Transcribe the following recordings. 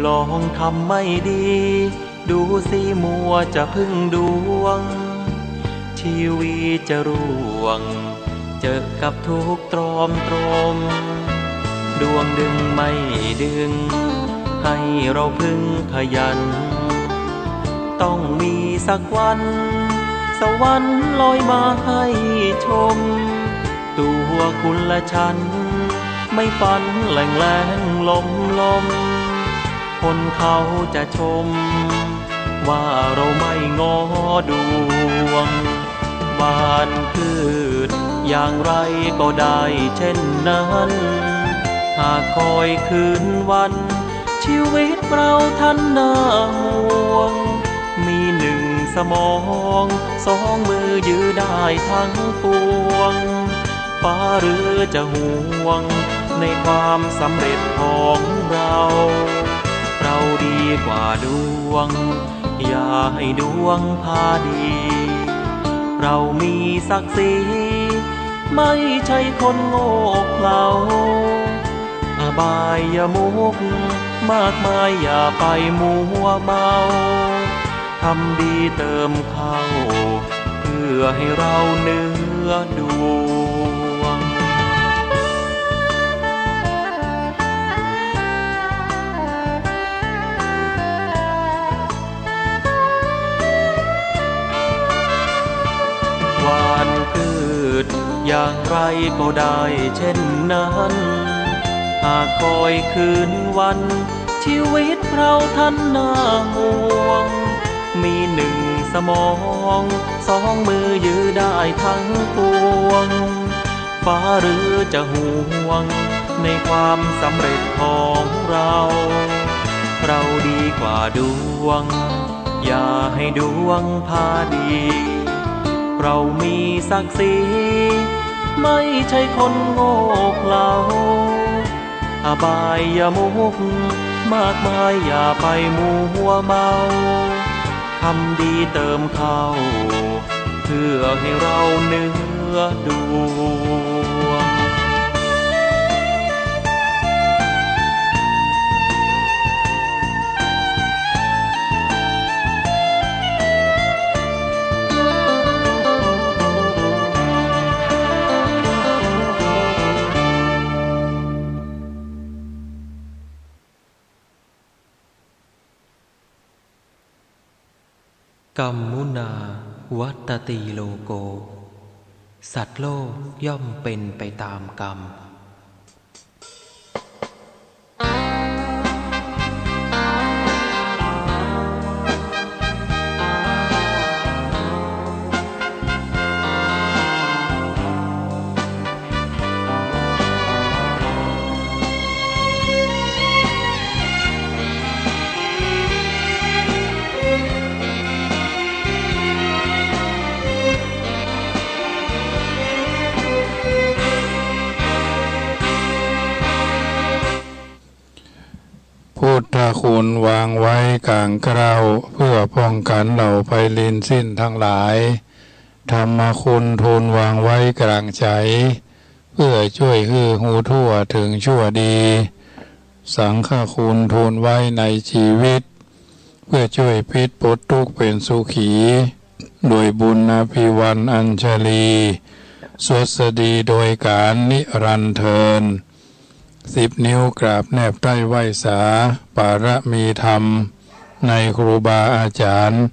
ลองทำไม่ดีดูสิมัวจะพึ่งดวงชีวิตจะร่วงเจอกับทุกตรอมตรมดวงดึงไม่ดึงให้เราพึ่งขยันต้องมีสักวันสวรรค์ลอยมาให้ชมตัวคุณและฉันไม่ฝันแหล่งแหลงลมลมคนเขาจะชมว่าเราไม่งอดวงบานพืชอย่างไรก็ได้เช่นนั้นหากคอยคืนวันชีวิตเราท่านน่าห่วงมีหนึ่งสมองสองมือยื้อได้ทั้งปวงฟ้าหรือจะห่วงในความสำเร็จของเราดีกว่าดวงอย่าให้ดวงพาดีเรามีศักดิ์ศรีไม่ใช่คนโง่เขลาอบายอย่ามุกมากมายอย่าไปมัวเมาทำดีเติมเข้าเพื่อให้เราเนื้อดวงอย่างไรก็ได้เช่นนั้นหากคอยคืนวันชีวิตเราท่านน่าห่วงมีหนึ่งสมองสองมือยื้อได้ทั้งปวงฟ้าหรือจะห่วงในความสำเร็จของเราดีกว่าดวงอย่าให้ดวงพาดีเรามีศักดิ์ศรีไม่ใช่คนโง่เขลาอบายอย่ามุกมากมายอย่าไปมัวเมาทำดีเติมเข้าเพื่อให้เราเนื้อดวงกัมมุนาวัตติโลโกสัตว์โลกย่อมเป็นไปตามกรรมพุทธคุณวางไว้กลางเกล้าเพื่อป้องกันเหล่าภัยลินสิ้นทั้งหลายธรรมคุณทูลวางไว้กลางใจเพื่อช่วยฮือหูทั่วถึงชั่วดีสังฆคุณทูลไว้ในชีวิตเพื่อช่วยพิษปลดทุกข์เป็นสุขีโดยบุญอภิวันอัญชลีสวสดีโดยการนิรันดร์เทิน10 นิ้วกราบแนบใต้ไหวสาปารมีธรรมในครูบาอาจารย์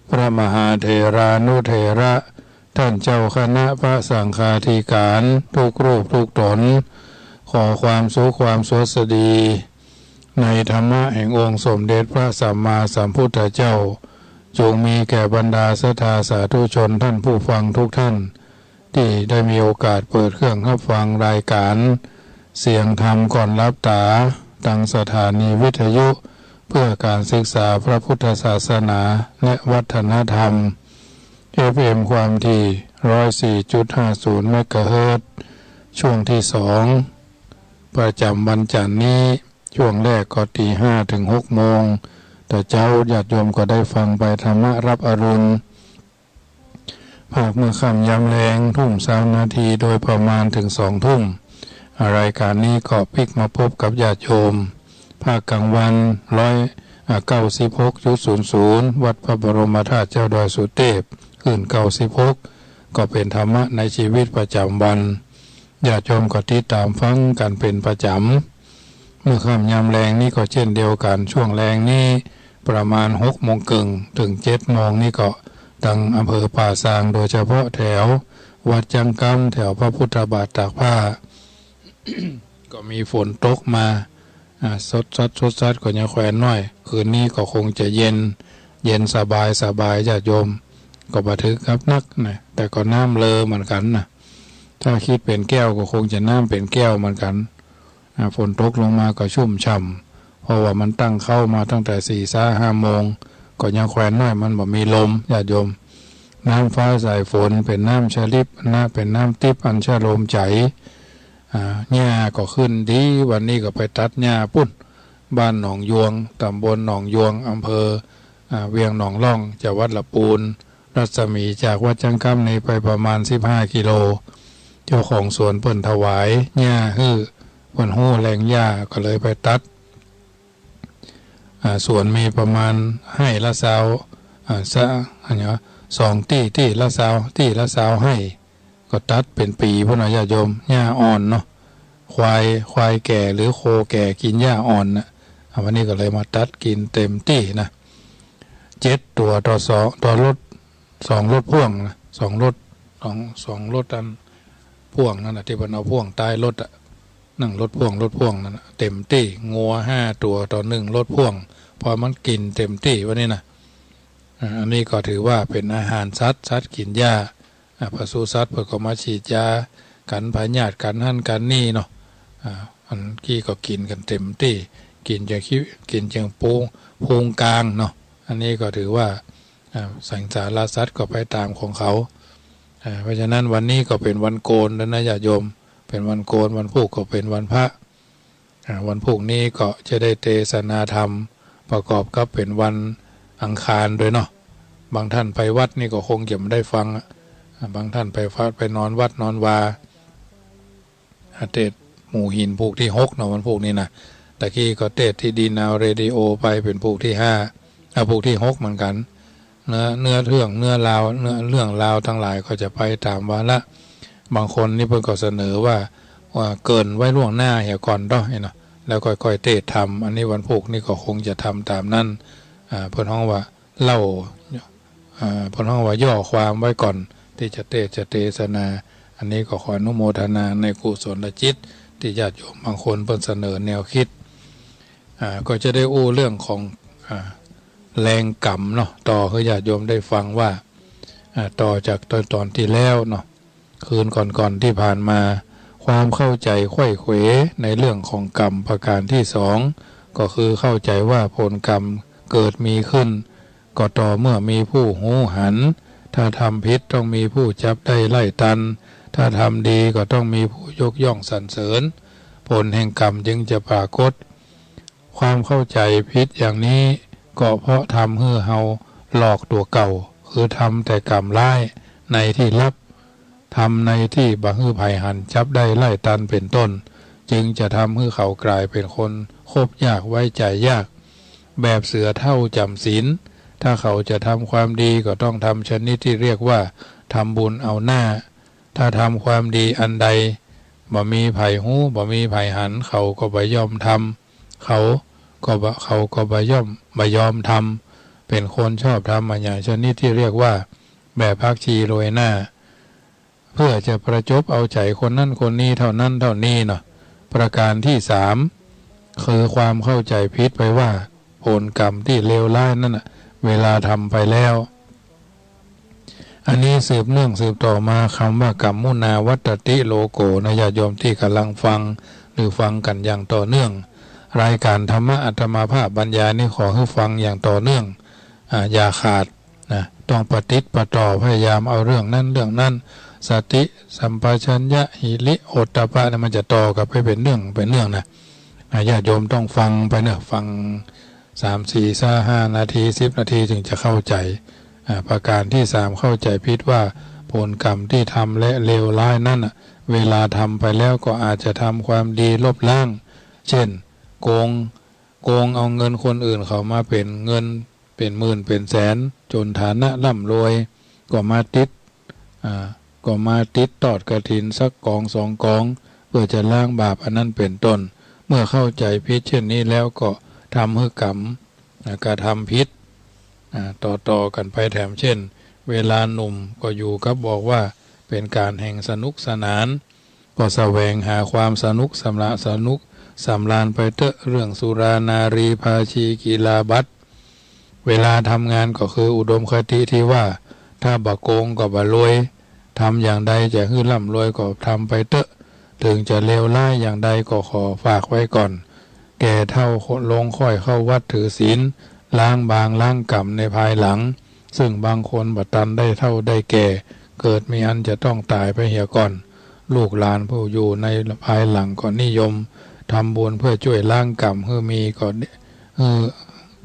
พระมหาเถรานุเถระท่านเจ้าคณะพระสังฆาธิการทุกรูปทุกตนขอความสุขความสวัสดีในธรรมะแห่งองค์สมเด็จพระสัมมาสัมพุทธเจ้าจงมีแก่บรรดาศรัทธาสาธุชนท่านผู้ฟังทุกท่านที่ได้มีโอกาสเปิดเครื่องรับฟังรายการเสียงธรรมก่อนรับตาตั้งสถานีวิทยุเพื่อการศึกษาพระพุทธศาสนาและวัฒนธรรม FM ความถี่ 104.50 เมกะเฮิรตซ์ช่วงที่2ประจำวันจันทร์นี้ช่วงแรกก็ตี 5 ถึง 6 โมงแต่เจ้าญาติโยมก็ได้ฟังไปธรรมะรับอรุณภาคเมื่อค่ำยามแลงทุ่ม3 นาทีโดยประมาณถึง2 ทุ่มรายการนี้ก็พลิกมาพบกับญาติโยม ภาคกลางวัน196.00วัดพระบรมธาตุเจ้าดอยสุเทพขึ้น96ก็เป็นธรรมะในชีวิตประจำวันญาติโยมก็ติดตามฟังกันเป็นประจำเมื่อค่ำยามแรงนี่ก็เช่นเดียวกันช่วงแรงนี้ประมาณ6 โมงครึ่งถึง7 โมงนี่ก็ตั้งอำเภอป่าซางโดยเฉพาะแถววัดจังกำแถวพระพุทธบาทตากผ้า ก็มีฝนตกมาสดก็ยังแขวนน้อยคืนนี้ก็คงจะเย็นสบายญาติโยมก็บันทึกครับนักนะแต่ก็น้ำเลอเหมือนกันนะถ้าคิดเป็นแก้วก็คงจะน้ำเป็นแก้วเหมือนกันฝนตกลงมาก็ชุ่มฉ่ำเพราะว่ามันตั้งเข้ามาตั้งแต่4-5 โมงก็ยังแขวนน้อยมันบ่มีลมญาติโยมน้ำฟ้าสายฝนเป็นน้ำชะลิบเป็นน้ำทิพย์อัญชะโลมใจหญ้าก็ขึ้นดีวันนี้ก็ไปตัดหญ้าปุ้นบ้านหนองยวงตำบลหนองยวงอำเภอเวียงหนองล่องจังหวัดลำพูนรัศมีจากวัดจังกำนี้ไปประมาณ15 กิโลเจ้าของสวนเปิ่นถวายหญ้าเปิ่นหู้แรงหญ้าก็เลยไปตัดสวนมีประมาณให้ละสาว2 ที่ละสาวให้ก็ตัดเป็นปีพวกนายญาติโยมหญ้าอ่อนเนาะควายแก่หรือโคแก่กินหญ้าอ่อนนะวันนี้ก็เลยมาตัดกินเต็มที่นะ7 ตัวต่อรถ2 รถพ่วงนะ2 รถ2 รถอันพ่วงนั่นนะที่มันเอาพ่วงใต้รถนั่งรถพ่วงนั่นนะเต็มที่งัว5 ตัวต่อ1 รถพ่วงพอมันกินเต็มที่วันนี้นะอันนี้ก็ถือว่าเป็นอาหารสัตว์กินหญ้าปศุสัตว์เพื่อก็มาฉีดยากันพยาธิกันหั่นกันนี่เนาะอันกี้ก็กินกันเต็มที่กินจังพุงกลางเนาะอันนี้ก็ถือว่าสังสารสัตว์ก็ไปตามของเขาเพราะฉะนั้นวันนี้ก็เป็นวันโกนนะญาติโยมเป็นวันโกนวันพุธก็เป็นวันพระวันพุธนี้ก็จะได้เทศนาธรรมประกอบกับเป็นวันอังคารด้วยเนาะบางท่านไปวัดนี่ก็คงจะไม่ได้ฟังบางท่านไปนอนวัดนอนวาเทศหมู่หินผูกที่6เนาะวันพุธนี้นะตะกี้ก็เทศที่ดีนาวเรดิโอไปเป็นผูกที่5ผูกที่6เหมือนกันเนื้อเรื่องราวทั้งหลายก็จะไปตามวาระบางคนนี่เพิ่นก็เสนอว่าเกินไว้ล่วงหน้าเหี่ยก่อนต้องเนาะแล้วค่อยๆเทศทำอันนี้วันพุธนี่ก็คงจะทำตามนั้นเพิ่นฮ้องว่าเล่าเพิ่นฮ้องว่าย่อความไว้ก่อนที่จะเทศนาอันนี้ก็ขออนุโมทนาในกุศลจิตที่ญาติโยมบางคนเพิ่นเสนอแนวคิดก็จะได้อู้เรื่องของแรงกรรมเนาะต่อให้ญาติโยมได้ฟังว่าต่อจากตอนที่แล้วเนาะคืนก่อนที่ผ่านมาความเข้าใจไขว้เขวในเรื่องของกรรมประการที่2ก็คือเข้าใจว่าผลกรรมเกิดมีขึ้นก็ต่อเมื่อมีผู้หูหันถ้าทำผิดต้องมีผู้จับได้ไล่ตันถ้าทำดีก็ต้องมีผู้ยกย่องสรรเสริญผลแห่งกรรมจึงจะปรากฏความเข้าใจผิดอย่างนี้ก็เพราะทำให้เฮาหลอกตัวเก่าคือทำแต่กรรมร้ายในที่ลับทำในที่บะฮื้อไผ่หันจับได้ไล่ตันเป็นต้นจึงจะทำให้เขากลายเป็นคนคบยากไว้ใจยากแบบเสือเท่าจำศีลถ้าเขาจะทำความดีก็ต้องทำชนิดที่เรียกว่าทำบุญเอาหน้าถ้าทำความดีอันใดบ่มีไผ่หูบ่มีไผ่หันเขาก็บ่ยอมทำเขาก็บ่ยอมทำเป็นคนชอบทำมาอย่างชนิดที่เรียกว่าแบบพักชีโรยหน้าเพื่อจะประจบเอาใจคนนั้นคนนี้เท่านั้นเท่านี้เนาะประการที่3คือความเข้าใจผิดไปว่าผลกรรมที่เลวร้ายนั่นเวลาทำไปแล้วอันนี้สืบต่อมาคำว่ากรรมมุนาวัตติโลโกนะญาติโยมที่กำลังฟังหรือฟังกันอย่างต่อเนื่องรายการธรรมะอาตมาภาพบรรยายนี่ขอให้ฟังอย่างต่อเนื่องอย่าขาดนะต้องปฏิบัติต่อพยายามเอาเรื่องนั้นสติสัมปชัญญะหิริโอตตัปปะมันจะต่อกับไปเป็นเรื่องนะญาติโยมต้องฟังไปเนอะฟัง3-4-5 นาที10 นาทีถึงจะเข้าใจประการที่3เข้าใจผิดว่าผลกรรมที่ทำและเลวร้ายนั่นเวลาทำไปแล้วก็อาจจะทำความดีลบล้างเช่นโกง โกงเอาเงินคนอื่นเขามาเป็นเงินเป็นหมื่นเป็นแสนจนฐานะร่ำรวยก็มาติดตอดกฐินสักกองสองกองเพื่อจะล้างบาปอันนั้นเป็นต้นเมื่อเข้าใจพิษเช่นนี้แล้วก็ทำให้กรรมกระทำพิษต่อกันไปแถมเช่นเวลาหนุ่มก็อยู่กับบอกว่าเป็นการแห่งสนุกสนานก็แสวงหาความสนุกสำราญไปเถอะเรื่องสุรานารีภาชีกีฬาบัตรเวลาทำงานก็คืออุดมคติที่ว่าถ้าบะโกงก็บะรวยทำอย่างใดจะให้ร่ำรวยก็ทำไปเถอะถึงจะเลวร้ายอย่างใดก็ขอฝากไว้ก่อนแก่เท่าลงค่อยเข้าวัดถือศีลล้างบางล้างกรรมในภายหลังซึ่งบางคนบัดตันได้เท่าได้แก่เกิดมีอันจะต้องตายไปเหี่ยก่อนลูกหลานผู้อยู่ในภายหลังก็นิยมทำบุญเพื่อช่วยล้างกรรมเพื่อมี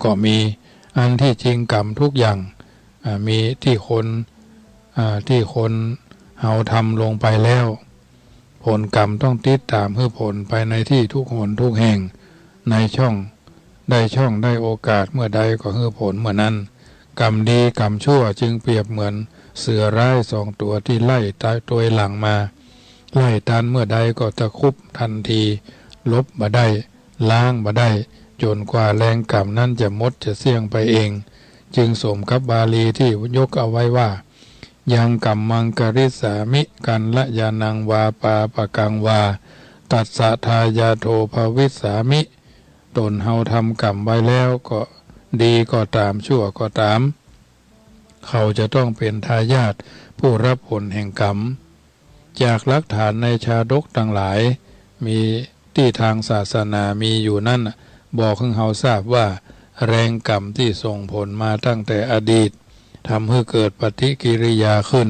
ก็มีอันที่จริงกรรมทุกอย่างมีที่คนเฮาทำลงไปแล้วผลกรรมต้องติดตามเพื่อผลไปในที่ทุกหนทุกแห่งในช่องได้โอกาสเมื่อใดก็เพื่อผลเมื่อนั้นกรรมดีกรรมชั่วจึงเปรียบเหมือนเสือร้ายสองตัวที่ไล่ตายตัวหลังมาไล่ตันเมื่อใดก็จะคุบทันทีลบบ่ได้ล้างบ่ได้จนกว่าแรงกรรมนั้นจะหมดจะเสี่ยงไปเองจึงสมกับบาลีที่ยกเอาไว้ว่ายังกรรมังกริสามิกันละยานังวาปาปะกังวาตัสสะทายาโทภวิสามิตนเฮาทำกรรมไว้แล้วก็ดีก็ตามชั่วก็ตามเขาจะต้องเป็นทายาทผู้รับผลแห่งกรรมจากหลักฐานในชาดกต่างหลายมีที่ทางศาสนามีอยู่นั่นบอกให้เขาทราบว่าแรงกรรมที่ส่งผลมาตั้งแต่อดีตทำให้เกิดปฏิกิริยาขึ้น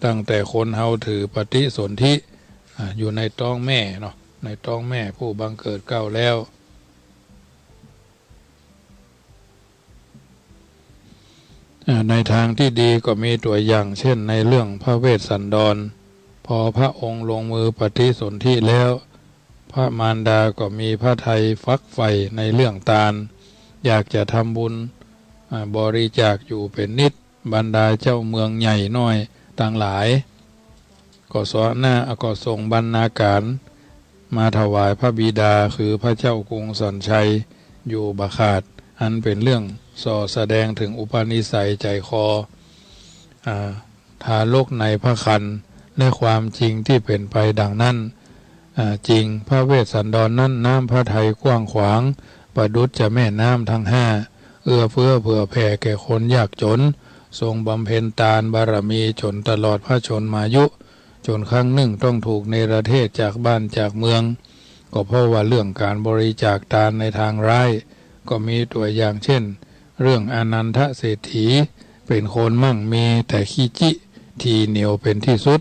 ตั้งแต่คนเฮาถือปฏิสนธิอยู่ในท้องแม่เนาะในท้องแม่ผู้บังเกิดเก้าแล้วในทางที่ดีก็มีตัวอย่างเช่นในเรื่องพระเวสสันดรพอพระองค์ลงมือปฏิสนธิแล้วพระมารดาก็มีพระทัยฟักใฝ่ในเรื่องทานอยากจะทำบุญบริจาคอยู่เป็นนิดบรรดาเจ้าเมืองใหญ่น้อยต่างหลายก็ส่งบรรณาการมาถวายพระบิดาคือพระเจ้ากรุงสันชัยอยู่บาขาดอันเป็นเรื่องแสดงถึงอุปนิสัยใจคอทารกในพระครรภ์และความจริงที่เป็นไปดังนั้นจริงพระเวสสันดรนั้นน้ำพระทัยกว้างขวางประดุจจะแม่น้ำทั้งห้าเอื้อเฟื้อเผื่อแผ่แก่คนยากจนทรงบำเพ็ญทานบารมีจนตลอดพระชนมายุจนครั้งหนึ่งต้องถูกเนรเทศจากบ้านจากเมืองก็เพราะว่าเรื่องการบริจาคทานในทางร้ายก็มีตัวอย่างเช่นเรื่องอนันทเศรษฐีเป็นคนมั่งมีแต่ขี้จิทีเหนียวเป็นที่สุด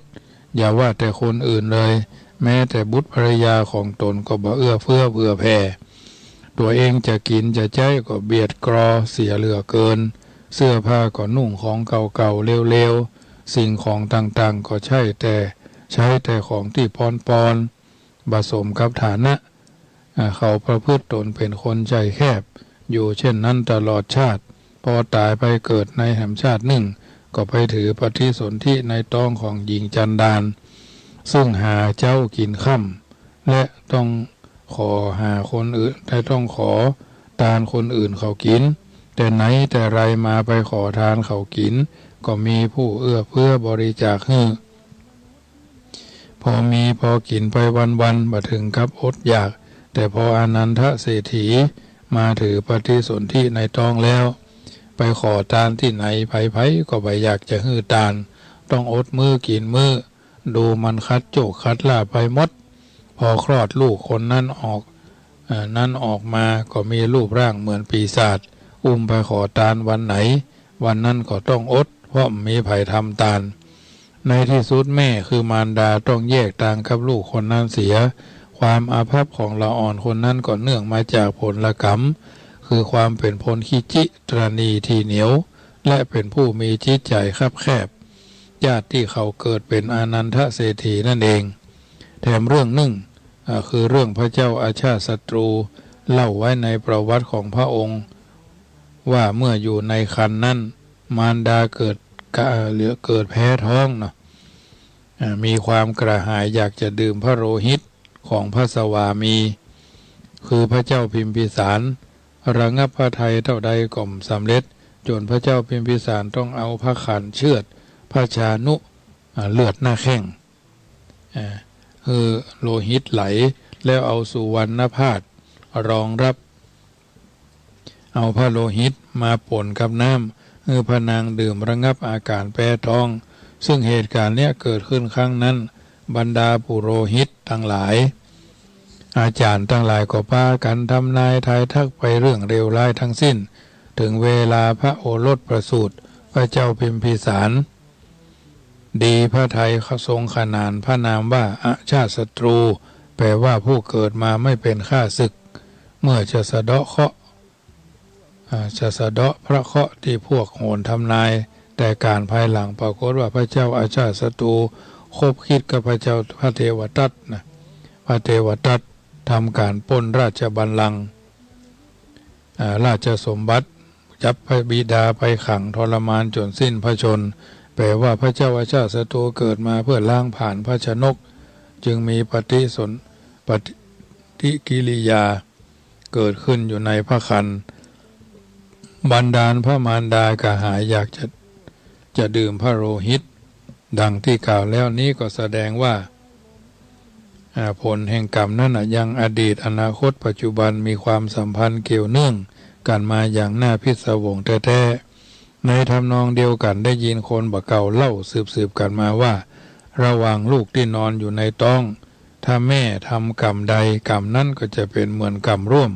อย่าว่าแต่คนอื่นเลยแม้แต่บุตรภรรยาของตนก็บ่เอื้อเฟื้อเผื่อแผ่ตัวเองจะกินจะใช้ก็เบียดกรอเสียเหลือเกินเสื้อผ้าก็นุ่งของเก่าๆเร็วๆสิ่งของต่างๆก็ใช้แต่ของที่ปอนผสมกับฐานะเขาประพฤติตนเป็นคนใจแคบอยู่เช่นนั้นตลอดชาติพอตายไปเกิดในแห่งชาติหนึ่งก็ไปถือปฏิสนธิในท้องของหญิงจันดานซึ่งหาเจ้ากินค่ำและต้องขอหาคนอื่นแต่ต้องขอทานคนอื่นเขากินแต่ไหนแต่ไรมาไปขอทานเขากินก็มีผู้เอื้อเฟื้อบริจาคให้พอกินไปวันๆมาถึงกับอดอยากแต่พออนันทเศรษฐีมาถือปฏิสนธิในท้องแล้วไปขอทานที่ไหนไผก็ไปอยากจะฮื้อทานต้องอดมือกินมือดูมันคัดโจกคัดลาไปหมดพอคลอดลูกคนนั้นออกมาก็มีรูปร่างเหมือนปีศาจอุ้มไปขอทานวันไหนวันนั้นก็ต้องอดเพราะมีไผทำทานในที่สุดแม่คือมารดาต้องแยกทางกับลูกคนนั้นเสียความอาภัพของละอ่อนคนนั้นก็เนื่องมาจากผลกรรมคือความเป็นพลขี้จิตรณีทีเหนียวและเป็นผู้มีจิตใจคับแคบญาติที่เขาเกิดเป็นอานันทเศรษฐีนั่นเองแถมเรื่องหนึ่งคือเรื่องพระเจ้าอาชาติศัตรู เล่าไว้ในประวัติของพระองค์ว่าเมื่ออยู่ในครรภ์นั้นมารดาเกิดแพ้ท้องเนาะมีความกระหายอยากจะดื่มพระโลหิตของพระสวามีคือพระเจ้าพิมพิสารระงับพระทัยเท่าใดก็ไม่สำเร็จจนพระเจ้าพิมพิสารต้องเอาพระขันเชือดพระชานุเลือดหน้าแข้งคือโลหิตไหลแล้วเอาสุวรรณพาสรองรับเอาพระโลหิตมาป่นกับน้ำพระนางดื่มระงับอาการแพ้ท้องซึ่งเหตุการณ์เนี้ยเกิดขึ้นครั้งนั้นบรรดาปุโรหิตทั้งหลายอาจารย์ทั้งหลายก็พากันทำนายทายทักไปเรื่องเลวร้ายทั้งสิ้นถึงเวลาพระโอรสประสูติพระเจ้าพิมพิสารดีพระทัยทรงขนานพระนามว่าอาชาติศัตรูแปลว่าผู้เกิดมาไม่เป็นข้าศึกเมื่อจะสะเดาะเคราะห์จะสะเดาะพระเคราะห์ที่พวกโหรทำนายแต่การภายหลังปรากฏว่าพระเจ้าอาชาติศัตรูคบคิดกับพระเจ้าพระเทวทัตนะพระเทวทัตทำการปล้นราชบัลลังก์ราชสมบัติจับพระบิดาไปขังทรมานจนสิ้นพระชนม์แปลว่าพระเจ้าอาชาติศัตรูเกิดมาเพื่อล้างผ่านพระชนกจึงมีปฏิกิริยาเกิดขึ้นอยู่ในพระครรภ์บันดาลพระมารดากระหายอยากจะดื่มพระโลหิตดังที่กล่าวแล้วนี้ก็แสดงว่าผลแห่งกรรมนั้นยังอดีตอนาคตปัจจุบันมีความสัมพันธ์เกี่ยวเนื่องกันมาอย่างน่าพิศวงแท้ๆในทำนองเดียวกันได้ยินคนบ่เก่าเล่าสืบกันมาว่าระหว่างลูกที่นอนอยู่ในท้องถ้าแม่ทำกรรมใดกรรมนั้นก็จะเป็นเหมือนกรรมร่วม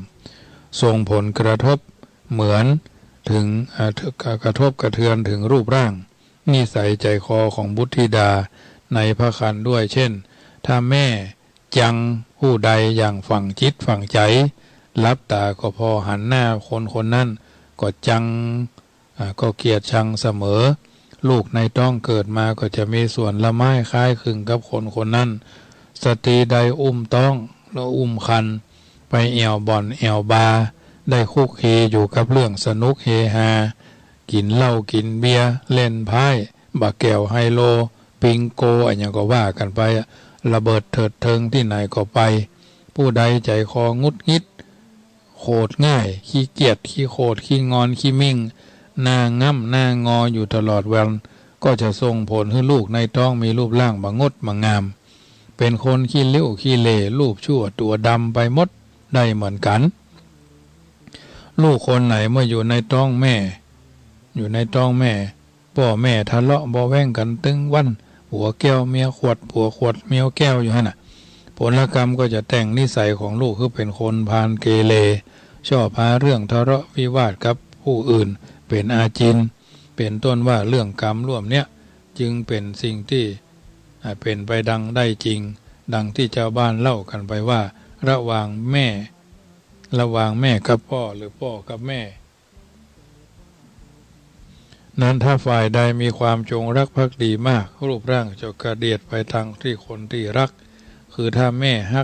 ส่งผลกระทบเหมือนถึงกระทบกระเทือนถึงรูปร่างนิสัยใจคอของบุตรธิดาในพระครรภ์ด้วยเช่นถ้าแม่จังผู้ใดอย่างฝังจิตฝังใจลับตาก็พอหันหน้าคนนั้นก็จังก็เกลียดชังเสมอลูกในท้องเกิดมาก็จะมีส่วนละไม้คล้ายคลึงกับคนนั้นสตรีใดอุ้มท้องแล้วอุ้มคันไปแอวบ่อนแอวบาร์ได้คุกคีอยู่กับเรื่องสนุกเฮฮากินเหล้ากินเบียร์เล่นไพ่บักแก้วไฮโลปิงโกอะไรอย่างก็ว่ากันไประเบิดเถิดเทิงที่ไหนก็ไปผู้ใดใจคองุดงิดโคตรง่ายขี้เกียจขี้โคตรขี้งอนขี้มิ่งหน้าง่ำหน้างออยู่ตลอดวันก็จะส่งผลให้ลูกในท้องมีรูปร่างบางดบางงามเป็นคนขี้เลี้ยวขี้เล่รูปชั่วตัวดำไปหมดได้เหมือนกันลูกคนไหนเมื่ออยู่ในท้องแม่พ่อแม่ทะเลาะเบาแว่งกันตึงวันผัวแก้วเมียขวดผัวขวดเมียแก้วอยู่ฮะน่ะผลกรรมก็จะแต่งนิสัยของลูกคือเป็นคนพาลเกเรชอบพาเรื่องทะเลาะวิวาทกับผู้อื่นเป็นอาจินเป็นต้นว่าเรื่องกรรมร่วมเนี้ยจึงเป็นสิ่งที่เป็นไปดังได้จริงดังที่ชาวบ้านเล่ากันไปว่าระหว่างแม่กับพ่อหรือพ่อกับแม่นั้นถ้าฝ่ายใดมีความจงรักภักดีมากรูปร่างจะกระเดียดไปทางที่คนที่รักคือถ้าแม่ฮั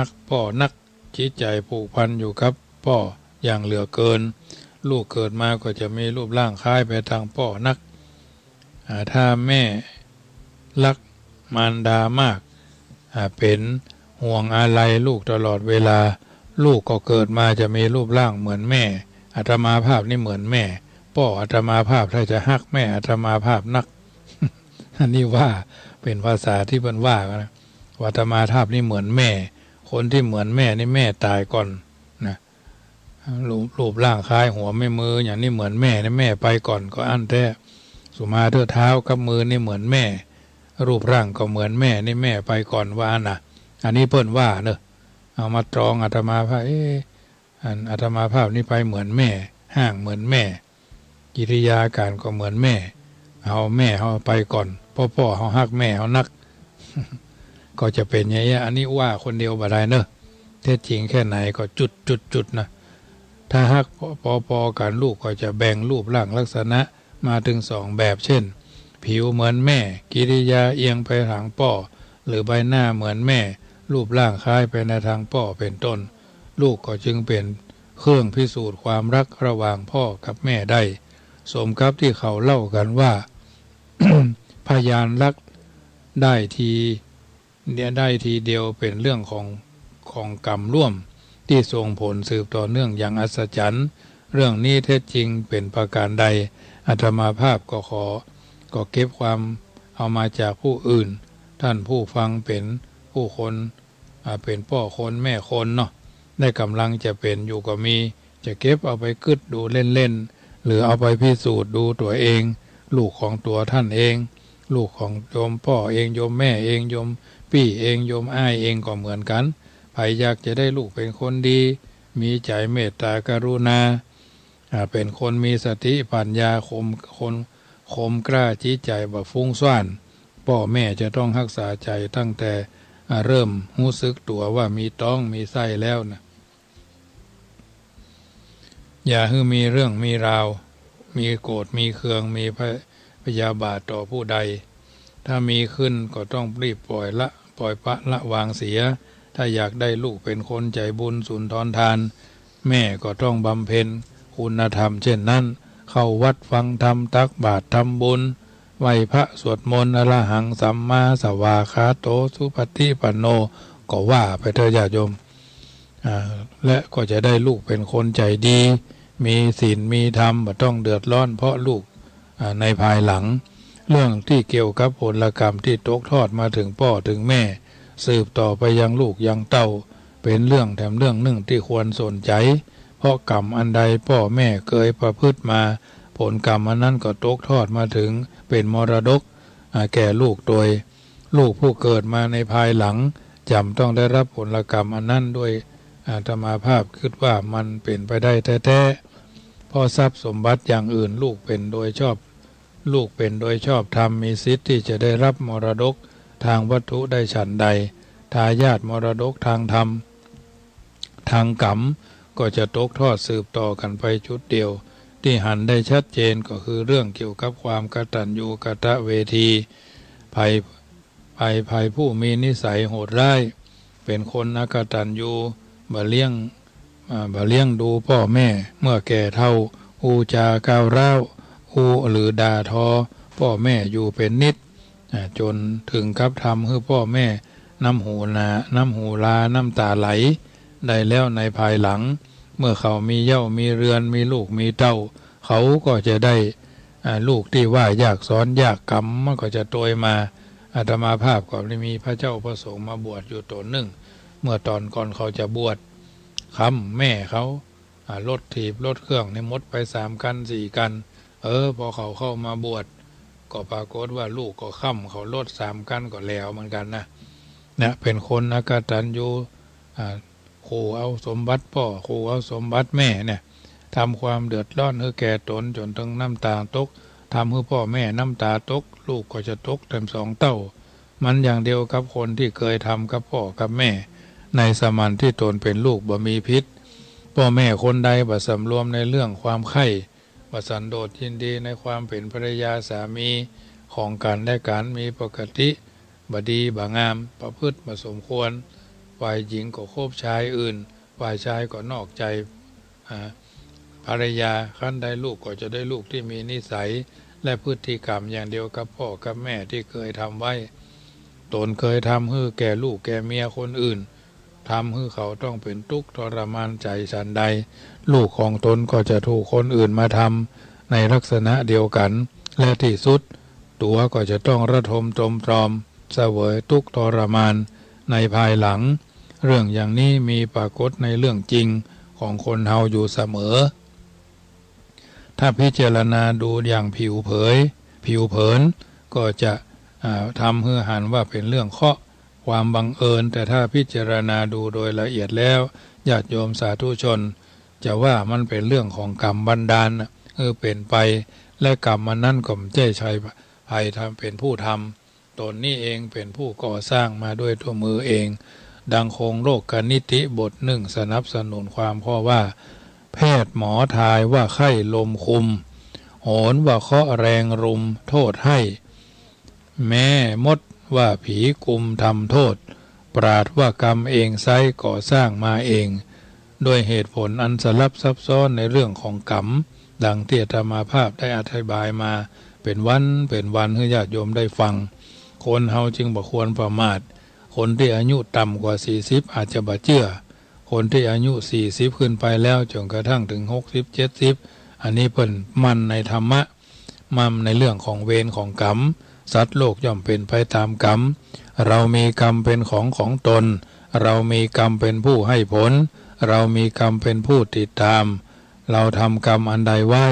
กพ่อนักจิตใจผูกพันอยู่กับพ่ออย่างเหลือเกินลูกเกิดมาก็จะมีรูปร่างคล้ายไปทางพ่อนักถ้าแม่รักมารดามากเป็นห่วงอะไรลูกตลอดเวลาลูกก็เกิดมาจะมีรูปร่างเหมือนแม่อาตมาภาพนี่เหมือนแม่พ่ออาตมาภาพถ้าจะฮักแม่อาตมาภาพนัก อันนี้ว่าเป็นภาษาที่เพิ่นว่ากันนะว่าอาตมาภาพนี่เหมือนแม่คนที่เหมือนแม่นี่แม่ตายก่อนนะรูปร่างคล้ายหัวไม่มืออย่างนี้เหมือนแม่นี่แม่ไปก่อนก็อันแท้สุมาเท้าเท้ากับมือนี่เหมือนแม่รูปร่างก็เหมือนแม่นี่แม่ไปก่อนว่านะอันนี้เพิ่นว่าเนอะเอามาตรองอาตมาภาพอาตมาภาพนี่ไปเหมือนแม่ห่างเหมือนแม่กิริยาการก็เหมือนแม่เอาแม่เขาไปก่อนพ่อเขาฮักแม่เขานัก ก็จะเป็นอย่างนี้อันนี้ว่าคนเดียวบ่ได้เนอะแท้จริงแค่ไหนก็จุดนะถ้าฮักพอกันลูกก็จะแบ่งรูปร่างลักษณะมาถึง2แบบเช่นผิวเหมือนแม่กิริยาเอียงไปทางพ่อหรือใบหน้าเหมือนแม่ รูปร่างคล้ายไปในทางพ่อเป็นต้นลูกก็จึงเป็นเครื่องพิสูจน์ความรักระหว่างพ่อกับแม่ได้สมกับที่เขาเล่ากันว่า พยานรักได้ทีเดียวเป็นเรื่องของกรรมร่วมที่ส่งผลสืบต่อเนื่องอย่างอัศจรรย์เรื่องนี้แท้จริงเป็นประการใดอาตมาภาพก็เก็บความเอามาจากผู้อื่นท่านผู้ฟังเป็นผู้คนเป็นพ่อคนแม่คนเนาะได้กำลังจะเป็นอยู่ก็มีจะเก็บเอาไปกึดดูเล่นๆหรือเอาไปพิสูจน์ดูตัวเองลูกของตัวท่านเองลูกของโยมพ่อเองโยมแม่เองโยมพี่เองโยมอ้ายเองก็เหมือนกันใครอยากจะได้ลูกเป็นคนดีมีใจเมตตากรุณาเป็นคนมีสติปัญญาคมกล้าจิตใจบ่ฟุ้งซ่านพ่อแม่จะต้องรักษาใจตั้งแต่เริ่มรู้สึกตัวว่ามีท้องมีไส้แล้วนะอย่าให้มีเรื่องมีราวมีโกรธมีเคืองมีพยาบาทต่อผู้ใดถ้ามีขึ้นก็ต้องรีบปล่อยปะละวางเสียถ้าอยากได้ลูกเป็นคนใจบุญสุนทรทานแม่ก็ต้องบำเพ็ญคุณธรรมเช่นนั้นเข้าวัดฟังธรรมตักบาตรทำบุญไหว้พระสวดมนต์อรหังสัมมาสวากขาโตสุปฏิปันโนก็ว่าไปเถอะญาติโยมและก็จะได้ลูกเป็นคนใจดีมีศีลมีธรรมไม่ต้องเดือดร้อนเพราะลูกในภายหลังเรื่องที่เกี่ยวกับผลกรรมที่ตกทอดมาถึงพ่อถึงแม่สืบต่อไปยังลูกยังเต้าเป็นเรื่องแถมเรื่องหนึ่งที่ควรสนใจเพราะกรรมอันใดพ่อแม่เคยประพฤติมาผลกรรมอันนั้นก็ตกทอดมาถึงเป็นมรดกแก่ลูกโดยลูกผู้เกิดมาในภายหลังจำต้องได้รับผลกรรมอันนั้นด้วยอาตมาภาพคิดว่ามันเป็นไปได้แท้ๆเพราะทรัพย์สมบัติอย่างอื่นลูกเป็นโดยชอบธรรมมีสิทธิ์ที่จะได้รับมรดกทางวัตถุได้ฉันใดทายาทมรดกทางธรรมทางกรรมก็จะตกทอดสืบต่อกันไปชุดเดียวที่หันได้ชัดเจนก็คือเรื่องเกี่ยวกับความกตัญญูกตเวทีภัยผู้มีนิสัยโหดร้ายเป็นคนอกตัญญูบ่เลี้ยงดูพ่อแม่เมื่อแก่เฒ่าอูจาก้าวร้าวหรือด่าทอพ่อแม่อยู่เป็นนิดจนถึงกับทำให้พ่อแม่น้ำหูลาน้ำตาไหลได้แล้วในภายหลังเมื่อเขามีเย่ามีเรือนมีลูกมีเต้าเขาก็จะได้ลูกที่ว่ายากสอนยากกรรมมันก็จะโตยมาอาตมาภาพก็ได้มีพระเจ้าประสงค์มาบวชอยู่ตนหนึ่งเมื่อตอนก่อนเขาจะบวชแม่เขารถถีบรถเครื่องในมดไป3 กัน 4 กันพอเขาเข้ามาบวชก็ปรากฏว่าลูกก็เขารถ3 กันก็แล้วเหมือนกันนะเป็นคนอกตัญญูขู่เอาสมบัติพ่อขู่เอาสมบัติแม่เนี่ยทำความเดือดร้อนให้แก่ตนจนถึงน้ำตาตกทำให้พ่อแม่น้ำตาตกลูกก็จะตกเต็ม2 เต้ามันอย่างเดียวกับคนที่เคยทำกับพ่อกับแม่ในสมัยที่ตนเป็นลูกบ่มีพิษพ่อแม่คนใดบ่สำรวมในเรื่องความใคร่บ่สันโดษยินดีในความเป็นภรรยาสามีของกันและกันมีปกติบ่ดีบ่งามประพฤติบ่สมควรฝ่ายหญิงก็คบชายอื่นฝ่ายชายก็นอกใจภรรยาขั้นได้ลูกก็จะได้ลูกที่มีนิสัยและพฤติกรรมอย่างเดียวกับพ่อกับแม่ที่เคยทำไว้ตนเคยทำให้แก่ลูกแก่เมียคนอื่นทำให้เขาต้องเป็นทุกข์ทรมานใจฉันใดลูกของตนก็จะถูกคนอื่นมาทำในลักษณะเดียวกันและที่สุดตัวก็จะต้องระทมตรมตรอมเสวยทุกข์ทรมานในภายหลังเรื่องอย่างนี้มีปรากฏในเรื่องจริงของคนเฮาอยู่เสมอถ้าพิจารณาดูอย่างผิวเผินก็จะทำให้หันว่าเป็นเรื่องเคราะห์ความบังเอิญแต่ถ้าพิจารณาดูโดยละเอียดแล้วญาติโยมสาธุชนจะว่ามันเป็นเรื่องของกรรมบันดาลเป็นไปและกรรมมันนั่นก็ไม่ใช่ใครใครทำเป็นผู้ทำตนนี่เองเป็นผู้ก่อสร้างมาด้วยตัวมือเองดังคงโลกกนิธิบท1สนับสนุนความข้อว่าแพทย์หมอทายว่าไข้ลมคุมโหนว่าเคาะแรงรุมโทษให้แม่มดว่าผีกุมทำโทษ ปราดว่ากรรมเองไซก่อสร้างมาเองด้วยเหตุผลอันสลับซับซ้อนในเรื่องของกรรมดังที่อาตมาภาพได้อธิบายมาเป็นวันให้ญาติโยมได้ฟังคนเฮาจึงบ่ควรประมาทคนที่อายุต่ำกว่า40อาจจะบ่เชื่อคนที่อายุ40ขึ้นไปแล้วจนกระทั่งถึง60 70อันนี้เพิ่นมั่นในธรรมะมั่นในเรื่องของเวรของกรรมสัตว์โลกย่อมเป็นไปตามกรรมเรามีกรรมเป็นของตนเรามีกรรมเป็นผู้ให้ผลเรามีกรรมเป็นผู้ติดตามเราทำกรรมอันใดไว้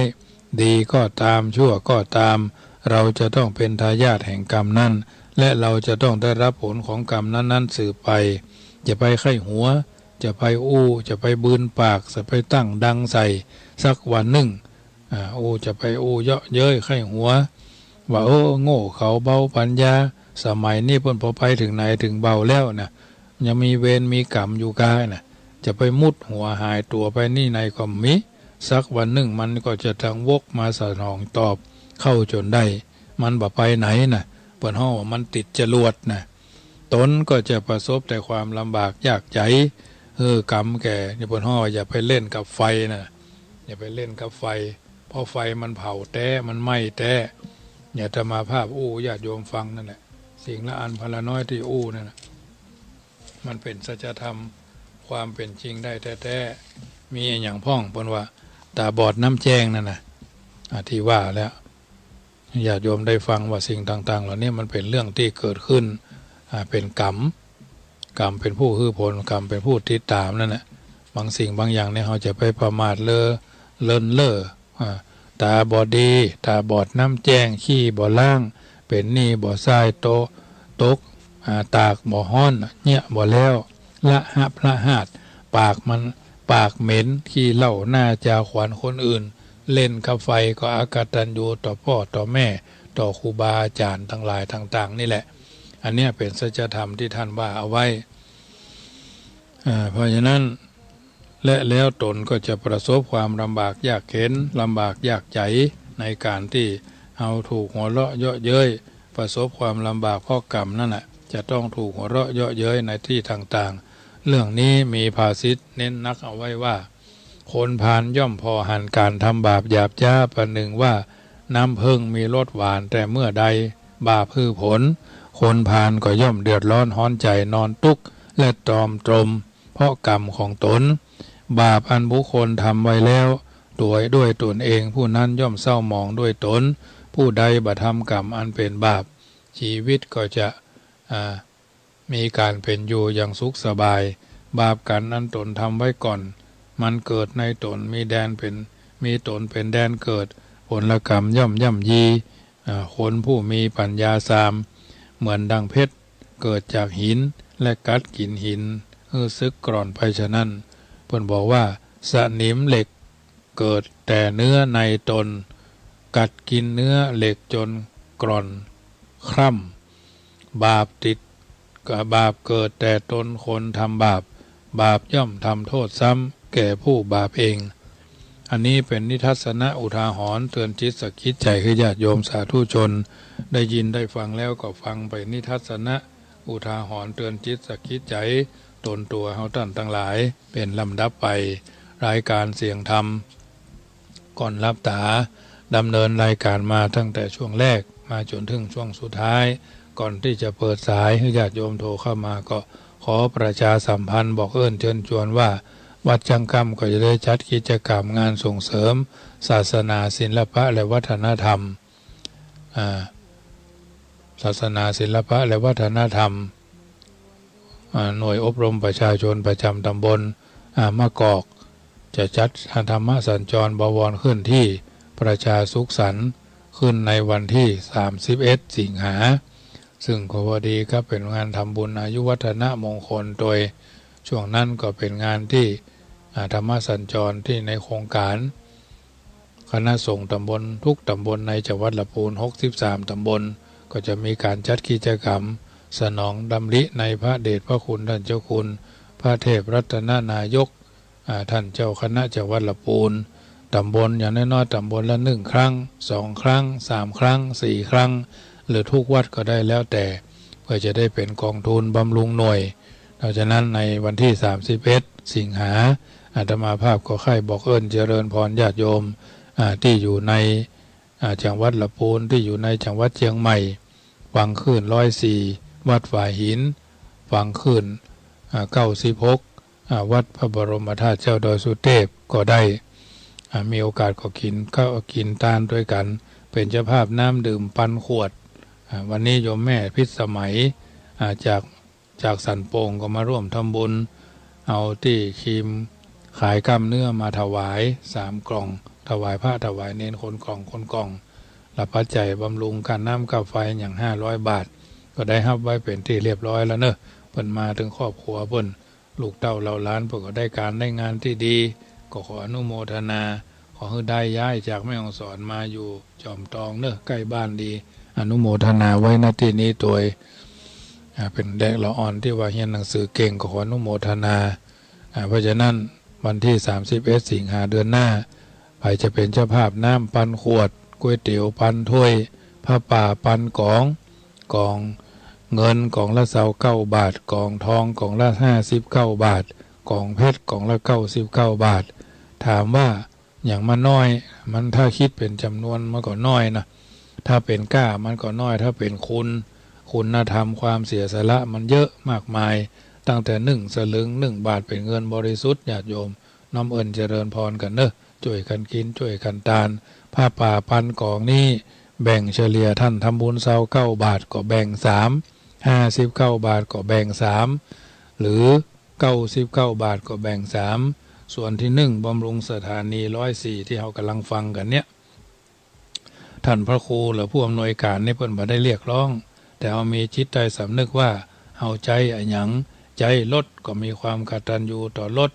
ดีก็ตามชั่วก็ตามเราจะต้องเป็นทายาทแห่งกรรมนั้นและเราจะต้องได้รับผลของกรรมนั้นสืบไปจะไปไข้หัวจะไปจะไปบืนปากจะไปตั้งดังใส่สักวันหนึ่งจะไปเยาะเย้ยไข้หัวว่าโง่เขาเบาปัญญาสมัยนี้เพิ่นพอไปถึงไหนถึงเบาแล้วนะยังมีเวรมีกรรมอยู่กายนะจะไปมุดหัวหายตัวไปนี่ในก็มีสักวันหนึ่งมันก็จะทางวกมาสนองตอบเข้าจนได้มันบ่ไปไหนนะเปิ้นฮ้อว่ามันติดจรวดนะตนก็จะประสบแต่ความลำบากยากใจกรรมแก่เปิ้นฮ้ออย่าไปเล่นกับไฟนะอย่าไปเล่นกับไฟเพราะไฟมันเผาแต้มันไหม้แต้อย่าจะมาภาพญาติโยมฟังนั่นแหละสิ่งละอันพละน้อยที่นั่นนะมันเป็นสัจธรรมความเป็นจริงได้แท้ๆมีอย่างพ่องเปิ้นว่าตาบอดน้ำแจ้งนั่นนะที่ว่าแล้วญาติโยมได้ฟังว่าสิ่งต่างๆเหล่านี้มันเป็นเรื่องที่เกิดขึ้นเป็นกรรมเป็นผู้ฮือผลกรรมเป็นผู้ติดตามนั่นแหละบางสิ่งบางอย่างเนี่ยเราจะไปประมาทเลินเล่อตาบอดดีตาบอดน้ำแจ้งขี้บ่ล่างเป็นนี่บ่ทรายตกตากบ่ฮ้อนเนี่ยบ่แล้วละหาดปากเหม็นขี้เหล้าหน้าจาขวัญคนอื่นเล่นกับไฟก็อากตัญญูต่อพ่อต่อแม่ต่อครูบาอาจารย์ทั้งหลายต่างๆนี่แหละอันนี้เป็นสัจธรรมที่ท่านว่าเอาไว้เพราะฉะนั้นและแล้วตนก็จะประสบความลำบากยากเข็ญลำบากยากใจในการที่เอาถูกหัวเราะเยาะเย้ยประสบความลำบากเพราะกรรมนั่นแหละจะต้องถูกหัวเราะเยาะเย้ยในที่ต่างๆเรื่องนี้มีภาษิตเน้นนักเอาไว้ว่าคนพาลย่อมพอหันการทำบาปหยาบช้าประหนึ่งว่าน้ำพึ่งมีรสหวานแต่เมื่อใดบาปคือผลคนพาลก็ย่อมเดือดร้อนฮ้อนใจนอนทุกข์และตรอมตรมเพราะกรรมของตนบาปอันบุคคลทำไว้แล้วด้วยตนเองผู้นั้นย่อมเศร้าหมองด้วยตนผู้ใดบ่ทำกรรมอันเป็นบาปชีวิตก็จะมีการเป็นอยู่อย่างสุขสบายบาปกันอันตนทำไว้ก่อนมันเกิดในตนมีตนเป็นแดนเกิดผลกรรมย่อมย่ำยีคนผู้มีปัญญาสามเหมือนดังเพชรเกิดจากหินและกัดกินหินซึกกร่อนไปฉะนั้นเพิ่นบอกว่าสนิมเหล็กเกิดแต่เนื้อในตนกัดกินเนื้อเหล็กจนกร่อนคร่ำบาปเกิดแต่ตนคนทำบาปย่อมทำโทษซ้ำแก่ผู้บาปเองอันนี้เป็นนิทัศนะอุทาหรณ์เตือนจิตสกิดใจให้ญาติโยมสาธุชนได้ยินได้ฟังแล้วก็ฟังไปนิทัศนะอุทาหรณ์เตือนจิตสกิดใจตนตัวเฮาท่านทั้งหลายเป็นลำดับไปรายการเสียงธรรมก่อนรับตาดำเนินรายการมาตั้งแต่ช่วงแรกมาจนถึงช่วงสุดท้ายก่อนที่จะเปิดสายให้ญาติโยมโทรเข้ามาก็ขอประชาสัมพันธ์บอกเชิญชวนว่าวัดจังกรรมก็จะได้จัดกิจกรรมงานส่งเสริมศาสนาศิลปะและวัฒนธรรมศาสนาศิลปะและวัฒนธรรมหน่วยอบรมประชาชนประจำตำบลมะกอกจะจัดธรรมสัญจรบวรขึ้นที่ประชาสุขสันต์ขึ้นในวันที่31สิงหาซึ่งก็พอดีครับเป็นงานทำบุญอายุวัฒนมงคลโดยช่วงนั้นก็เป็นงานที่ธรรมสัญจรที่ในโครงการคณะสงฆ์ตำบลทุกตำบลในจังหวัดลำพูน63ตำบลก็จะมีการจัดกิจกรรมสนองดำริในพระเดชพระคุณท่านเจ้าคุณพระเทพรัตนนายกท่านเจ้าคณะจังหวัดลำพูนตำบลอย่างน้อยๆตำบลละ1ครั้ง2ครั้ง3ครั้ง4ครั้งหรือทุกวัดก็ได้แล้วแต่เ พื่อจะได้เป็นกองทุนบำรุงหน่วยดังนั้นในวันที่31สิงหาอาตมาภาพก็ค่ายบอกเอิญเจริญพรญาติโยมที่อยู่ในจังหวัดลำพูนที่อยู่ในจังหวัดเชียงใหม่ฟังขึ้น104วัดฝ่ายหินฟังขึ้น96วัดพระบรมธาตุเจ้าดอยสุเทพก็ได้มีโอกาสก็กินทานด้วยกันเป็นเจ้าภาพน้ำดื่มปันขวดวันนี้โยมแม่พิษสมัยจากสันโป่งก็มาร่วมทำบุญเอาที่ครีมขายกล้ามเนื้อมาถวาย3 กล่องถวายพระถวายเน้นคนกล่องรับปัจจัยบำรุงการน้ำกับไฟอย่าง500 บาทก็ได้รับไว้เป็นที่เรียบร้อยแล้วเนอะเพิ่นมาถึงครอบครัวเพิ่นลูกเต้าเราล้านเพิ่นก็ได้การได้งานที่ดีก็ขออนุโมทนาขอให้ได้ย้ายจากแม่ฮ่องสอนมาอยู่จอมทองเนอะใกล้บ้านดีอนุโมทนาไว้ณที่นี้ตัวเป็นเด็กละอ่อนที่ว่าเรียนหนังสือเก่งก็ขออนุโมทนาเพราะฉะนั้นวันที่31สิงหาเดือนหน้าไปจะเป็นเจ้าภาพน้ำปันขวดก๋วยเตี๋ยวปันถ้วยผ้าป่าปันกองเงินกองละ29 บาทกองทองกองละ59 บาทกองเพชรกองละ99 บาทถามว่าอย่างมันน้อยมันถ้าคิดเป็นจำนวนมันก็น้อยนะถ้าเป็นก้ามันก็น้อยถ้าเป็นคุณธรรมความเสียสละมันเยอะมากมายตั้งแต่1 สลึง1 บาทเป็นเงินบริสุทธิ์ญาติโยมน้อมเอิญเจริญพรกันเนอะช่วยกันกินช่วยกันทานผ้าป่าปันกองนี้แบ่งเฉลี่ยท่านทำบุญ29 บาทก็แบ่ง3 59 บาทก็แบ่ง3หรือ99 บาทก็แบ่ง3ส่วนที่1บำรุงสถานี104ที่เรากำลังฟังกันเนี่ยท่านพระครูหรือผู้อำนวยการนี่เพิ่นบ่ได้เรียกร้องแต่เอามีจิตใจสำนึกว่าเอาใจอะหยังใจลดก็มีความกตัญญูต่อลด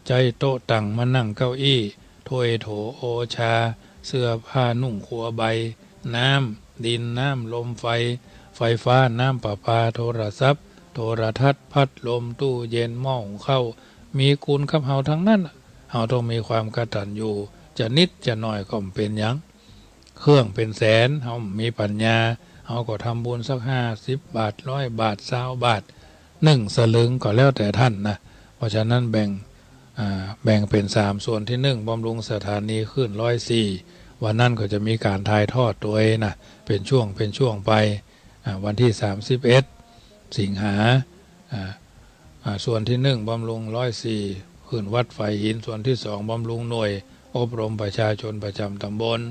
ใจโต๊ะตั้งมานั่งเก้าอี้ถ้วยโถโอชาเสื้อผ้านุ่งครัวใบน้ำดินน้ำลมไฟฟ้าน้ำประปาโทรศัพท์โทรทัศน์พัดลมตู้เย็นหม้อหุงข้าวมีคุณกับเฮาทั้งนั้นเฮาต้องมีความกตัญญูจะนิดจะน้อยก็เป็นหยังเครื่องเป็นแสนเฮามีปัญญาเฮาก็ทำบุญสัก50 บาท100 บาท20 บาท1 สลึงก็แล้วแต่ท่านนะเพราะฉะนั้นแบ่งเป็น3ส่วนที่1บำรุงสถานีขึ้น104วันนั้นก็จะมีการถ่ายทอดตัวนะเป็นช่วงไปวันที่31สิงหาส่วนที่1บำรุง104ขึ้นวัดไฟหินส่วนที่2บำรุงหน่วยอบรมประชาชนประจำตำบล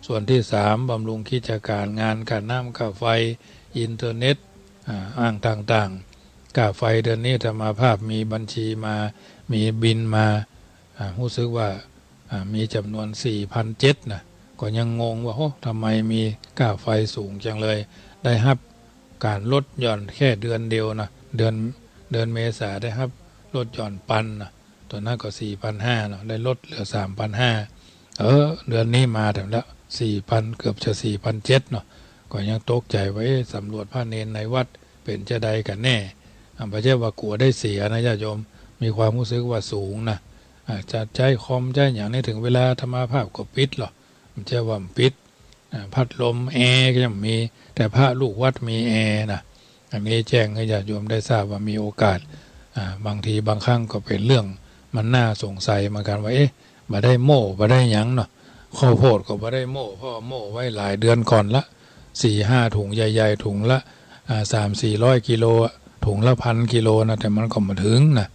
ส่วนที่3บำรุงกิจการงานการน้ำค่าไฟอินเทอร์เน็ตอ้างต่างๆค่าไฟเดือนนี้ธรรมาภาพมีบัญชีมามีบินมารู้สึกว่ามีจำนวน 4,700 นะก็ยังงงว่าโอ้ทำไมมีค่าไฟสูงจังเลยได้รับการลดหย่อนแค่เดือนเดียวนะเดือนเมษาได้รับลดหย่อนปันนะตัวนั้นก็ 4,500 นะได้ลดเหลือ 3,500 เดือนนี้มาถึงแล้ว 4,000 เกือบจะ 4,700 เนาะก็ยังตกใจไว้สำรวจพระเนรในวัดเป็นจะใดกันแน่พระเจ้าว่ากลัวได้เสียนะญาติโยมมีความรู้สึกว่าสูงนะจะใจคอมใจอย่างนี้ถึงเวลาธรรมาภาพก็ปิดหรอมันจะว่าปิดพัดลมแอร์ก็ยังมีแต่พระลูกวัดมีแอร์นะอันนี้แจ้งให้ญาติโยมได้ทราบว่ามีโอกาสบางทีบางครั้งก็เป็นเรื่องมันน่าสงสัยเหมือนกันว่าบ่ได้โม่บ่ได้หยังเนาะข้าวโพดก็บ่ได้โม่พ่อโม่ไว้หลายเดือนก่อนละ 4-5 ถุงใหญ่ๆถุงละ300-400 กิโลถุงละ1,000 กิโลนะแต่มันก็มาถึงนะ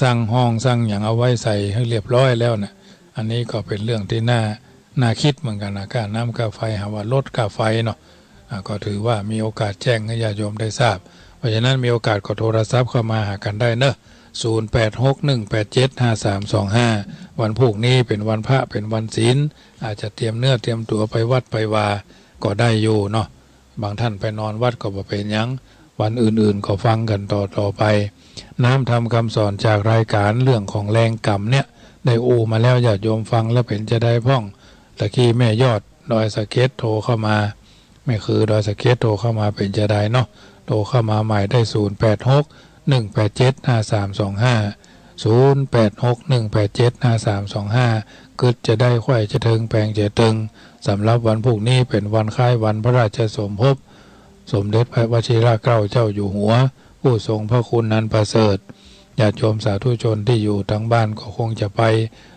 สั่งห้องสั่งอย่างเอาไว้ใส่ให้เรียบร้อยแล้วนะอันนี้ก็เป็นเรื่องที่น่าคิดเหมือนกันนะค่าน้ำค่าไฟหาว่าลดค่าไฟเนาะก็ถือว่ามีโอกาสแจ้งให้ญาติโยมได้ทราบเพราะฉะนั้นมีโอกาสก็โทรศัพท์เข้ามาหากันได้เนอะ0861875325วันพรุ่งนี้เป็นวันพระเป็นวันศีลอาจจะเตรียมเนื้อเตรียมตัวไปวัดไปวาก็ได้อยู่เนาะบางท่านไปนอนวัดก็บ่เป็นหยังวันอื่นๆก็ฟังกันต่อไปน้ำทำคำสอนจากรายการเรื่องของแรงกรรมเนี่ยได้มาแล้วญาติโยมฟังแล้วเป็นจะได้พ่องตะกี้แม่ยอดดอยสะเก็ดโทรเข้ามาไม่คือดอยสะเก็ดโทรเข้ามาเป็นจะได้เนาะโทรเข้ามาใหม่ได้0861875325 กึดจะได้ไข่จะถึงแปลงจะตึงสำหรับวันพรุ่งนี้เป็นวันคล้ายวันพระราชสมภพ สมเด็จพระวชิรเกล้าเจ้าอยู่หัวผู้ทรงพระคุณนันประเสริฐญาติโยมสาธุชนที่อยู่ทั้งบ้านก็คงจะไป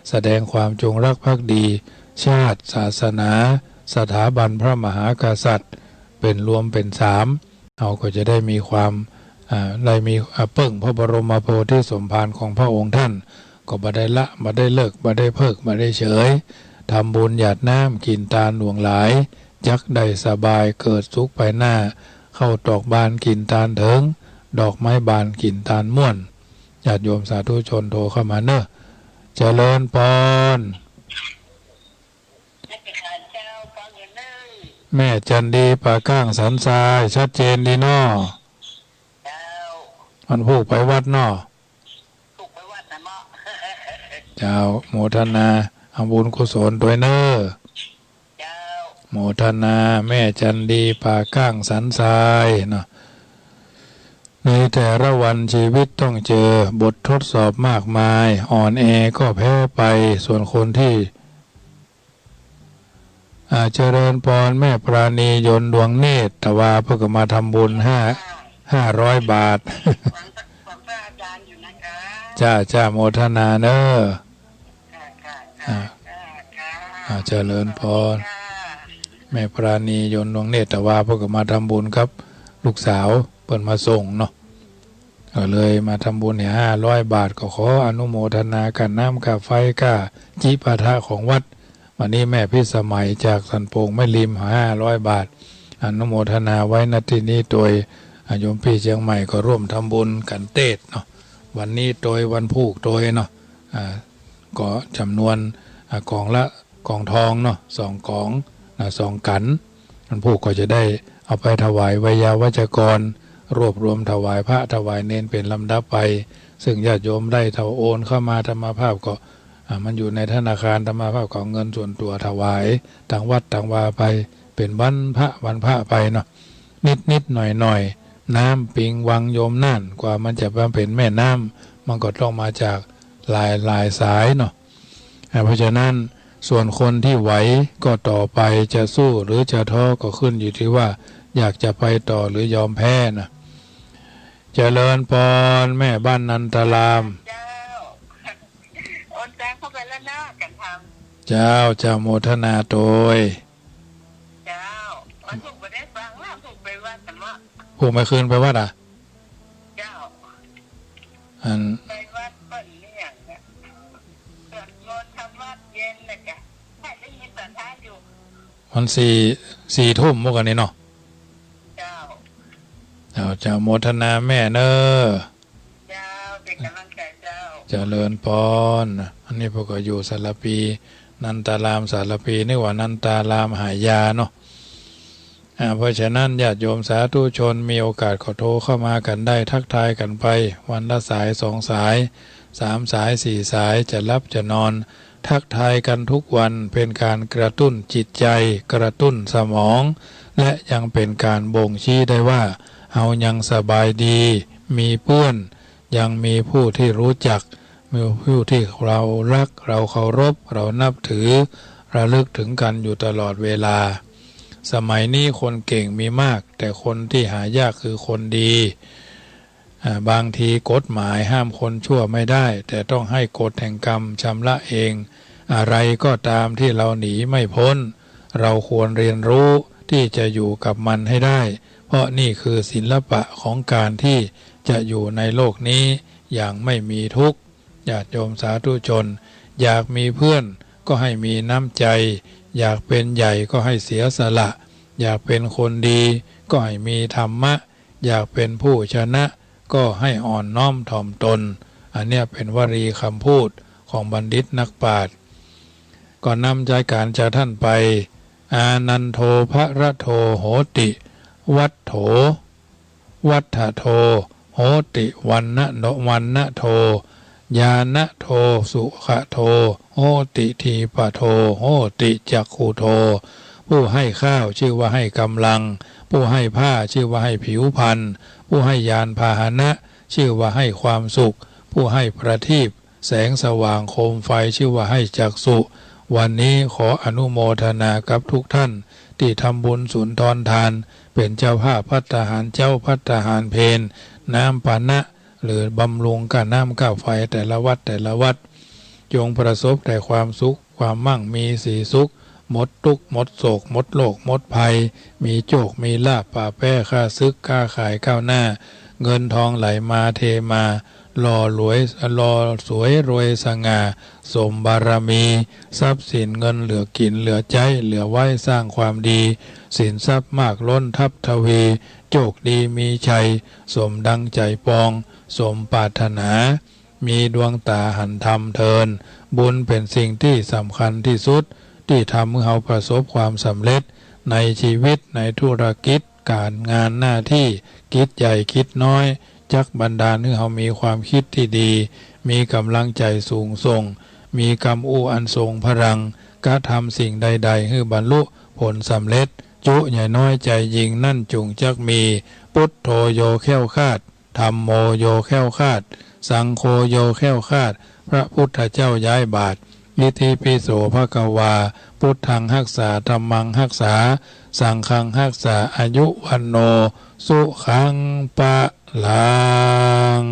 แสดงความจงรักภักดี ชาติศาสนาสถาบันพระมหากษัตริย์เป็นรวมเป็นสามเราก็จะได้มีความได้มีเพิ่งพระบรมโพธิสมภารของพระองค์ท่านก็บ่ได้ละบ่ได้เลิกบ่ได้เพิกบ่ได้เฉยทำบุญหยาดน้ำกินตาลหลวงหลายจักได้สบายเกิดสุขไปหน้าเข้าดอกบานกินตาลเถิงดอกไม้บานกินตาลม่วนญาติโยมสาธุชนโทรเข้ามาเนอะเจริญพรแม่จันดีปากก้างสันทรายชัดเจนดีน้อมันผูกไปวัดน้อเจ้าโมทนาเอาบุญกุศลด้วยเนอโมทนาแม่จันดีปากก้างสันทรายเนาะในแต่ละวันชีวิตต้องเจอบททดสอบมากมายอ่อนแอก็แพ้ไปส่วนคนที่เจริญพรแม่ปราณียนต์ดวงเนตรตวาเพื่อมาทำบุญ500 บาท จ้าโมทนาเนอเจริญพรแม่ปราณียนต์ดวงเนตรตวาเพื่อมาทำบุญครับลูกสาวเปิดมาส่งเนาะก็เลยมาทำบุญเนี่ย500 บาทก็ขออนุโมทนากันน้ำกาไฟก้าจิปาถะของวัดวันนี้แม่พิสมัยจากสันโป่งไม่ริม500 บาทอนุโมทนาไว้ณที่นี้โดยโยมพี่เชียงใหม่ก็ร่วมทำบุญกันเตศเนาะวันนี้โดยวันผูกโดยเนาะก็จำนวนกองละกองทองเนาะ2 กอง2 กันวันผูกก็จะได้เอาไปถวายไวยาวัจกรรวบรวมถวายพระถวายเนนเป็นลำดับไปซึ่งญาติโยมได้ถวายโอนเข้ามาธรรมภาพก็มันอยู่ในธนาคารธรรมภาพของเงินส่วนตัวถวายต่างวัดต่างวาไปเป็นวันพระไปเนาะนิดหน่อยน้ำปิงวังโยมน่านกว่ามันจะมาเป็นแม่น้ำมันก็ต้องมาจากหลายสายเนาะเพราะฉะนั้นส่วนคนที่ไหวก็ต่อไปจะสู้หรือจะท้อก็ขึ้นอยู่ที่ว่าอยากจะไปต่อหรือยอมแพ้นะเจริญพรแม่บ้านนันตารามเจ้าโมทนาโดยผู้ไม่คืนไปวัดไปวัดเปิดเนี่ยสวดมนต์ทำวัดเย็นเลยจ้ะได้ยินสันทานอยู่วันสี่ทุ่มเมื่อกันนี้เนาะเจ้าโมทนาแม่เนอเป็นกำลังใจเจ้าเจริญพรอันนี้พวกก็อยู่สารปีนันตารามสารปีนี่ว่านันตารามหายาเนาะเพราะฉะนั้นญาติโยมสาธุชนมีโอกาสขอโทรเข้ามากันได้ทักทายกันไปวันละสาย2 สาย3 สาย4 สายจะรับจะนอนทักทายกันทุกวันเป็นการกระตุ้นจิตใจกระตุ้นสมองและยังเป็นการบ่งชี้ได้ว่าเอายังสบายดีมีเพื่อนยังมีผู้ที่รู้จักมีผู้ที่เรารักเราเคารพเรานับถือระลึกถึงกันอยู่ตลอดเวลาสมัยนี้คนเก่งมีมากแต่คนที่หายากคือคนดีบางทีกฎหมายห้ามคนชั่วไม่ได้แต่ต้องให้กฎแห่งกรรมชำระเองอะไรก็ตามที่เราหนีไม่พ้นเราควรเรียนรู้ที่จะอยู่กับมันให้ได้เพราะนี่คือศิลปะของการที่จะอยู่ในโลกนี้อย่างไม่มีทุกข์ญาติโยมสาธุชนอยากมีเพื่อนก็ให้มีน้ำใจอยากเป็นใหญ่ก็ให้เสียสละอยากเป็นคนดีก็ให้มีธรรมะอยากเป็นผู้ชนะก็ให้อ่อนน้อมถ่อมตนอันเนี้ยเป็นวลีคำพูดของบัณฑิตนักปราชญ์ก่อนนำใจการจากท่านไปอานันโทภระโทโหติวัฏโถวัฏฐโทโหติวันนะโทญาณโทสุขโทโหติทีปโทโหติจักขุโทผู้ให้ข้าวชื่อว่าให้กำลังผู้ให้ผ้าชื่อว่าให้ผิวพรรณผู้ให้ยานพาหนะชื่อว่าให้ความสุขผู้ให้ประทีปแสงสว่างโคมไฟชื่อว่าให้จักษุวันนี้ขออนุโมทนากับทุกท่านที่ทำบุญสุนทรทาน เป็นเจ้าภาพภัตตาหารเจ้าภัตตาหารเพนน้ำปานะหรือบำรุงกับน้ำก้าวไฟแต่ละวัดแต่ละวัดจงประสบแต่ความสุขความมั่งมีสีสุขหมดทุกข์หมดโศกหมดโลกหมดภัยมีโชคมีลาภป่าแป้ค่าซึกค่าขายก้าวหน้าเงินทองไหลมาเทมาหล่อรวยหล่อสวยรวยสง่าสมบารมีทรัพย์สินเงินเหลือกินเหลือใจเหลือไว้สร้างความดีสินทรัพย์มากล้นทับทวีโชคดีมีชัยสมดังใจปองสมปรารถนามีดวงตาหันธรรมเทินบุญเป็นสิ่งที่สำคัญที่สุดที่ทำให้เราประสบความสำเร็จในชีวิตในธุรกิจการงานหน้าที่คิดใหญ่คิดน้อยจักบันดาลให้เรามีความคิดที่ดีมีกำลังใจสูงส่งมีกำอู้อันทรงพลังกระทำสิ่งใดๆให้บรรลุผลสำเร็จจุใหญ่น้อยใจยิงนั่นจุงจักมีพุทโธโยแค้วคาดธัมโมโยแค้วคาดสังโฆโยแค้วคาดพระพุทธเจ้าย้ายบาทอิติปิโสภควาพุทธังรักษาธัมมังรักษาสังฆังรักษาอายุวันโนสุขังปะลัง